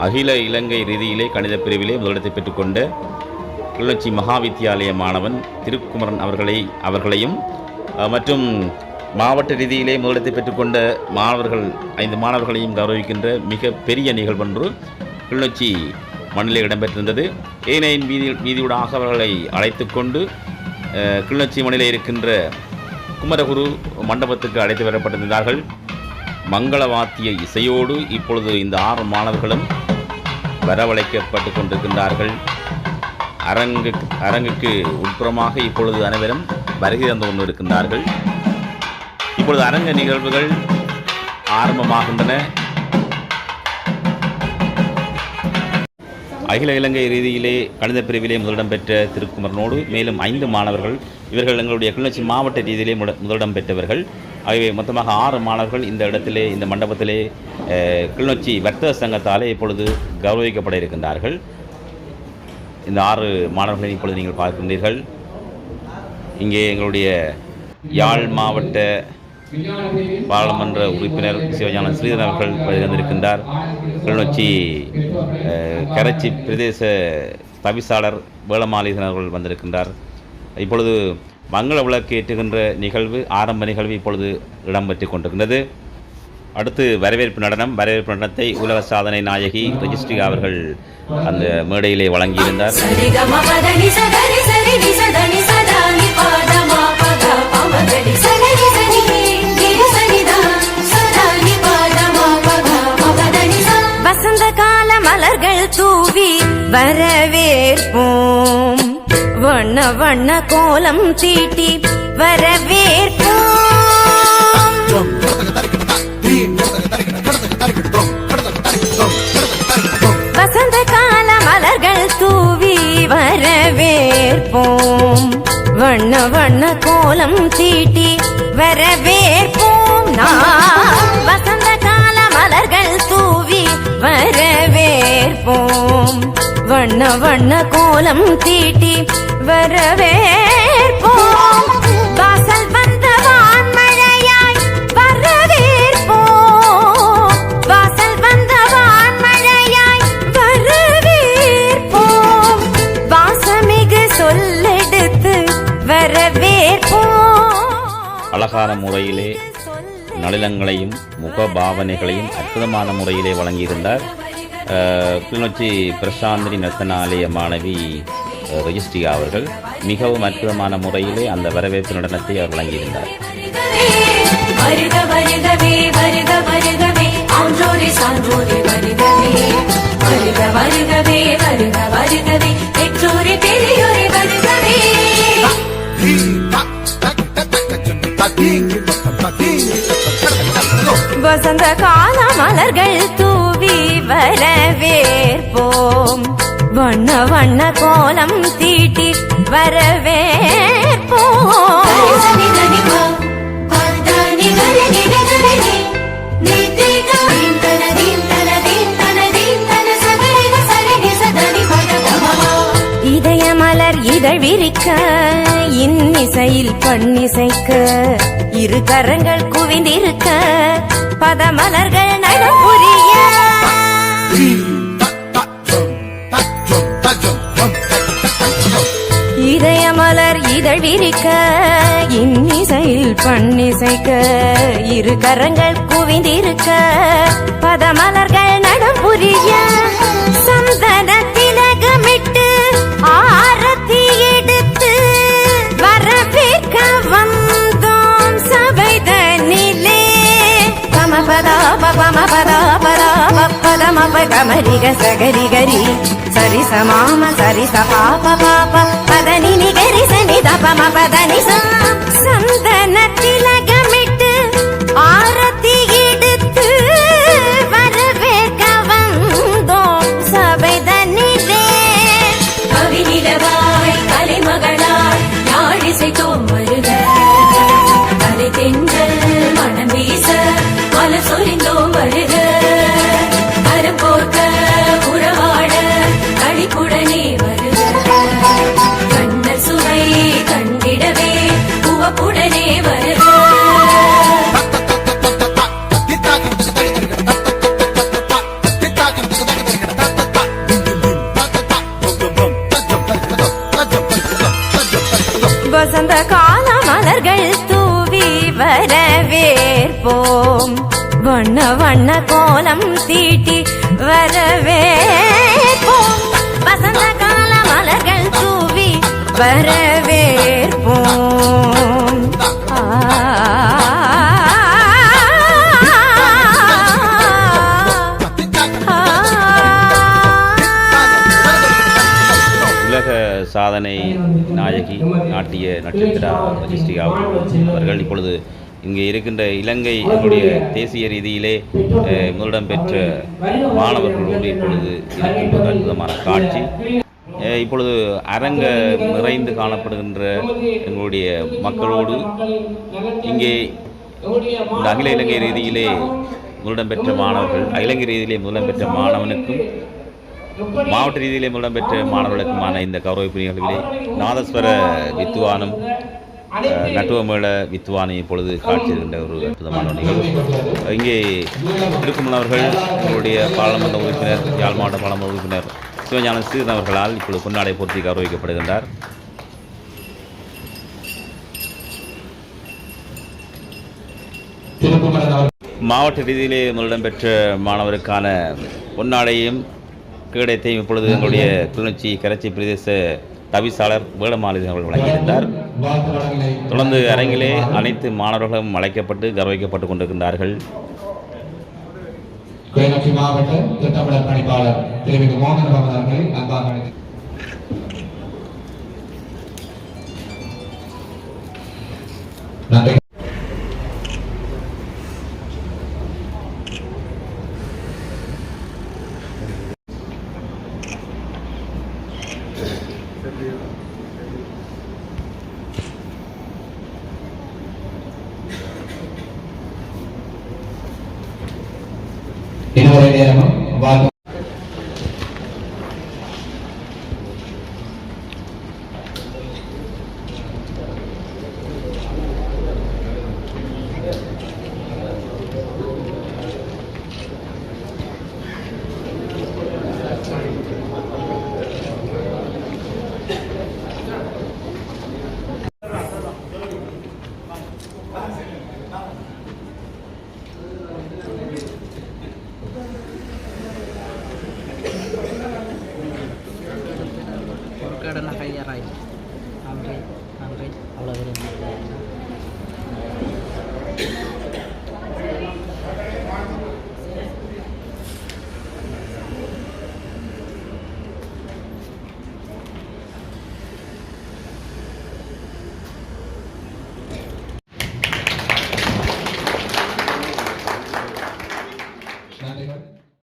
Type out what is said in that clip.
அகில இலங்கை ரீதியிலே கணித பிரிவிலே முதலிடத்தை பெற்றுக்கொண்ட கிளிநொச்சி மகாவித்தியாலய மாணவன் திருக்குமரன் அவர்களையும் மற்றும் மாவட்ட ரீதியிலே முதலிடத்தை பெற்றுக்கொண்ட 5 மாணவர்களையும் கௌரவிக்கின்ற மிக பெரிய நிகழ்வொன்று கிளிநொச்சி மண்ணிலே இடம்பெற்றிருந்தது. ஏனையின் வீதியூடாக அவர்களை அழைத்து கொண்டு கிளிநொச்சி மண்ணிலே இருக்கின்ற குமரகுரு மண்டபத்துக்கு அழைத்து வரப்பட்டிருந்தார்கள். மங்கள வாத்திய இசையோடு இப்பொழுது இந்த 6 மாணவர்களும் வரவழைக்கப்பட்டு கொண்டிருக்கின்றார்கள். அரங்குக்கு உட்புறமாக இப்பொழுது அனைவரும் வருகை தந்து கொண்டிருக்கின்றார்கள். இப்பொழுது அரங்க நிகழ்வுகள் ஆரம்பமாகின்றன. அகில இலங்கை ரீதியிலே கணித பிரிவிலே முதலிடம் பெற்ற திருக்குமரனோடு மேலும் 5 மாணவர்கள், இவர்கள் எங்களுடைய கிளிநொச்சி மாவட்ட ரீதியிலே முதலிடம் பெற்றவர்கள். ஆகவே மொத்தமாக 6 மாணவர்கள் இந்த இடத்திலே, இந்த மண்டபத்திலே கிளிநொச்சி வர்த்தக சங்கத்தாலே இப்பொழுது கௌரவிக்கப்பட இருக்கின்றார்கள். இந்த 6 மாணவர்களை இப்பொழுது நீங்கள் பார்க்கின்றீர்கள். இங்கே எங்களுடைய யாழ் மாவட்ட பாராளுமன்ற உறுப்பினர் சிவஞான ஸ்ரீதரன் அவர்கள் வருகின்றிருக்கின்றார். கிளிநொச்சி கரைச்சி பிரதேச தவிசாளர் வேளமாலிதன் அவர்கள் வந்திருக்கின்றார். இப்பொழுது மங்கள விளக்கு ஏற்றுகின்ற நிகழ்வு, ஆரம்ப நிகழ்வு இப்பொழுது இடம்பெற்றுக் கொண்டிருக்கின்றது. அடுத்து வரவேற்பு நடனத்தை உலக சாதனை நாயகி ரெஜிஸ்ட்ரி அவர்கள் அந்த மேடையிலே வழங்கியிருந்தார். வசந்த கால மலர்கள் தூவி வரவேற்போம், வண்ண வண்ண கோலம் தீட்டி வரவேற்போம். வசந்த கால மலர்கள் தூவி வரவேற்போம், வண்ண வண்ண கோலம் தீட்டி வரவேற்போம். வசந்த கால மலர்கள் தூவி வரவேற்போம், வண்ண வண்ண கோலம் தீட்டி வரவேற்போம். வாசல் வந்த வான்மழையாய் வரவேற்போம், வாசல் வந்த வான்மழையாய் வரவேற்போம். வாசமிகு சொல்லெடுத்து வரவேற்போம். அழகான முறையிலே நளினங்களையும் முகபாவனைகளையும் அற்புதமான முறையிலே வழங்கியிருந்தார். கிளிநொச்சி பிரசாந்தினி நர்த்தனாலய மாணவி ரெஜிஸ்ட்ரி அவர்கள் மிகவும் அற்புதமான முறையிலே அந்த வரவேற்பு நடனத்தை அவர் வழங்கியிருந்தார். வசந்த கால மலர்கள் தூவி வரவேற்போம், வண்ண வண்ண கோலம் தீட்டி வரவேற்போம். இதயமலர் இதழ் விரிக்க, இன்னிசையில் பண்ணிசைக்க, 2 கரங்கள் குவிந்திருக்க, பதமலர்கள் நடப்புரிய. இதயமலர் இதழ் விரிக்க, இன்னிசையில் பண்ணிசைக்க, 2 கரங்கள் குவிந்திருக்க, பதமலர்கள் நடப்புரிய. சந்தன திலகமிட்டு ஆரத்தி எடுத்து வரவேற்க வந்தோம் சபைதனிலே. பமபதா பமபதா பதா பதமப கமரிக சகரிகரி சரி சமாம சரி சபாப பாப பதனி நிகரி சனித பமபதனி சந்தன திலகமிட்டு ஆரத்தி எடுத்து வரவேற்க வந்தோம் சபைதனிலே. கவிநிலவாய் கலைமகளாய் யாழிசைத்தோம் வருக, கலை தென்றல் மனம் வீச மலர் சொரிந்தோம் வருக. கரம் கோர்க்க உறவாட களிப்புடனே வருக, கண்ண சுவை கண்டிடவே உவப்புடனே வருக. வசந்த கால மலர்கள் தூவி வரவேற்போம் வண்ண வண்ண கோலம் தீட்டி வரவேற்போம் வசந்த கால மலர்கள் தூவி வரவேற்போம் உலக சாதனை நாயகி நாட்டிய நட்சத்திரா ரஜிஸ்ரீ அவர்கள் இப்பொழுது இங்கே இருக்கின்ற இலங்கை எங்களுடைய தேசிய ரீதியிலே முதலிடம் பெற்ற மாணவர்களோடு இப்பொழுது இருக்கின்ற அற்புதமான காட்சி. இப்பொழுது அரங்க நிறைந்து காணப்படுகின்ற எங்களுடைய மக்களோடு இங்கே இந்த அகில இலங்கை ரீதியிலே முதலிடம் பெற்ற மாணவர்கள், அகில இலங்கை ரீதியிலே முதலிடம் பெற்ற மாணவனுக்கும் மாவட்ட ரீதியிலே முதலிடம் பெற்ற மாணவர்களுக்குமான இந்த கௌரவிப்பு நிகழ்விலே நாதஸ்வர வித்துவானும் நட்டுவமேள வித்துவானும் இப்பொழுது காட்சியிருக்கின்ற ஒரு அற்புதமான நிகழ்வு. இங்கே திருக்குமரன் அவர்கள் எங்களுடைய பாராளுமன்ற உறுப்பினர், யாழ் மாவட்ட பாராளுமன்ற உறுப்பினர் சிவஞான சீரன் அவர்களால் இப்பொழுது பொன்னாடை போர்த்தி கௌரவிக்கப்படுகின்றார். மாவட்ட ரீதியிலே முதலிடம் பெற்ற மாணவருக்கான பொன்னாடையும் கேடயத்தையும் இப்பொழுது எங்களுடைய கிளிநொச்சி கரைச்சி பிரதேச தவிசாளர் வேடமாலை அவர்கள் வழங்கியிருந்தார். தொடர்ந்து அரங்கிலே அனைத்து மாணவர்களும் அழைக்கப்பட்டு கௌரவிக்கப்பட்டு கொண்டிருக்கின்றார்கள். கிளிநொச்சி மாவட்ட திட்டமிடல் பணிப்பாளர் திரு மோகன் அவர்களை அன்பாக நன்றி. இதுவரை நேரமும்